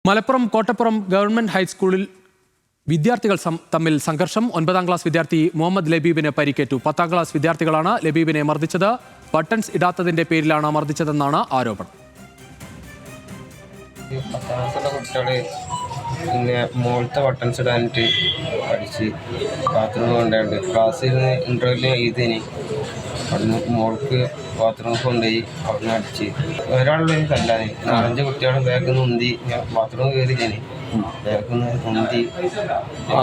Malappuram Kottappuram government ഹൈസ്കൂളിൽ വിദ്യാർത്ഥികൾ തമ്മിൽ സംഘർഷം. 9ാം ക്ലാസ് വിദ്യാർത്ഥി മുഹമ്മദ് ലബീബിന് പരിക്കേറ്റു. 10ാം ക്ലാസ് വിദ്യാർത്ഥികളാണ് ലബീബിനെ മർദ്ദിച്ചത്. ബട്ടൺസ് ഇടാത്തതിന്റെ പേരിലാണ് മർദ്ദിച്ചതെന്നാണ് ആരോപണം. പിന്നെ മോളത്തെ ബട്ടൺസ് ഇടാനിട്ട് പഠിച്ച് ബാത്റൂം കൊണ്ടുണ്ട്. ക്ലാസ്സിൽ നിന്ന് ഇൻ്റർവെല്ലിന് എഴുതിന് അവിടുന്ന് മോൾക്ക് ബാത്റൂം കൊണ്ടുപോയി അവിടുന്ന് അടിച്ച് ഒരാളുടെ തല്ലാതെ 4-5 കുട്ടികളും ബാഗിൽ നിന്ന് ഉന്തി ബാത്റൂം കയറി ഞാൻ ബാഗിൽ നിന്ന് ഉന്തി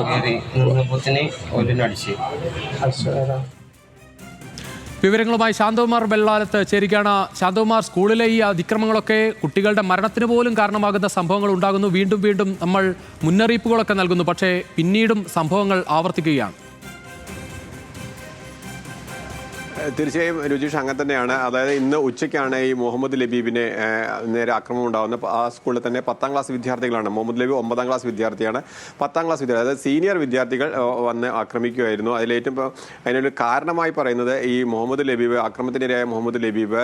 കയറി നിന്നപ്പോത്തിന് ഓലിനെ അടിച്ച്. വിവരങ്ങളുമായി ശാന്തകുമാർ ബെല്ലാലത്ത് ചേരുകയാണ്. ശാന്തകുമാർ, സ്കൂളിലെ ഈ അതിക്രമങ്ങളൊക്കെ കുട്ടികളുടെ മരണത്തിന് പോലും കാരണമാകുന്ന സംഭവങ്ങൾ ഉണ്ടാകുന്നു. വീണ്ടും വീണ്ടും നമ്മൾ മുന്നറിയിപ്പുകളൊക്കെ നൽകുന്നു, പക്ഷേ പിന്നീടും സംഭവങ്ങൾ ആവർത്തിക്കുകയാണ്. തീർച്ചയായും രുചീഷ്, അങ്ങനെ തന്നെയാണ്. അതായത് ഇന്ന് ഉച്ചയ്ക്കാണ് ഈ മുഹമ്മദ് ലബീബിനെ നേരെ ആക്രമണം ഉണ്ടാകുന്നത്. ആ സ്കൂളിൽ തന്നെ 10ാം ക്ലാസ് വിദ്യാർത്ഥികളാണ്. മുഹമ്മദ് ലബീബ് 9ാം ക്ലാസ് വിദ്യാർത്ഥിയാണ്. 10ാം ക്ലാസ് വിദ്യാർത്ഥി, അതായത് സീനിയർ വിദ്യാർത്ഥികൾ വന്ന് ആക്രമിക്കുകയായിരുന്നു. അതിലേറ്റവും അതിനൊരു കാരണമായി പറയുന്നത് ഈ മുഹമ്മദ് ലബീബ്, ആക്രമണത്തിനിരയായ മുഹമ്മദ് ലബീബ്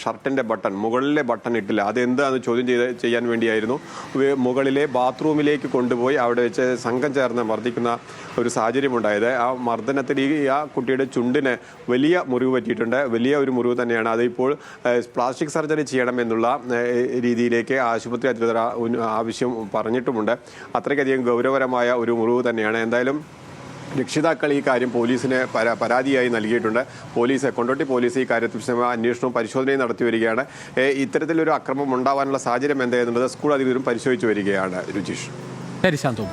ഷർട്ടിൻ്റെ ബട്ടൺ, മുകളിലെ ബട്ടൺ ഇട്ടില്ല. അതെന്താണെന്ന് ചോദ്യം ചെയ്യാൻ വേണ്ടിയായിരുന്നു മുകളിലെ ബാത്റൂമിലേക്ക് കൊണ്ടുപോയി അവിടെ വെച്ച് സംഘം ചേർന്ന് മർദ്ദിക്കുന്ന ഒരു സാഹചര്യം ഉണ്ടായത്. ആ മർദ്ദനത്തിൽ ആ കുട്ടിയുടെ ചുണ്ടിന് വലിയ മുറിവ് പറ്റിയിട്ടുണ്ട്. വലിയ ഒരു മുറിവ് തന്നെയാണ്. അതിപ്പോൾ പ്ലാസ്റ്റിക് സർജറി ചെയ്യണമെന്നുള്ള രീതിയിലേക്ക് ആശുപത്രി അധികൃതർ ആവശ്യം പറഞ്ഞിട്ടുമുണ്ട്. അത്രയ്ക്കധികം ഗൗരവകരമായ ഒരു മുറിവ് തന്നെയാണ്. എന്തായാലും രക്ഷിതാക്കൾ ഈ കാര്യം പോലീസിന് പരാതിയായി നൽകിയിട്ടുണ്ട്. കൊണ്ടോട്ടി പോലീസ് ഈ കാര്യത്തിൽ അന്വേഷണവും പരിശോധനയും നടത്തി വരികയാണ്. ഇത്തരത്തിലൊരു അക്രമം ഉണ്ടാവാനുള്ള സാഹചര്യം എന്തായെന്നുള്ളത് സ്കൂൾ അധികൃതരും പരിശോധിച്ചു വരികയാണ്. രുചീഷ്. ശരി ശാന്തു.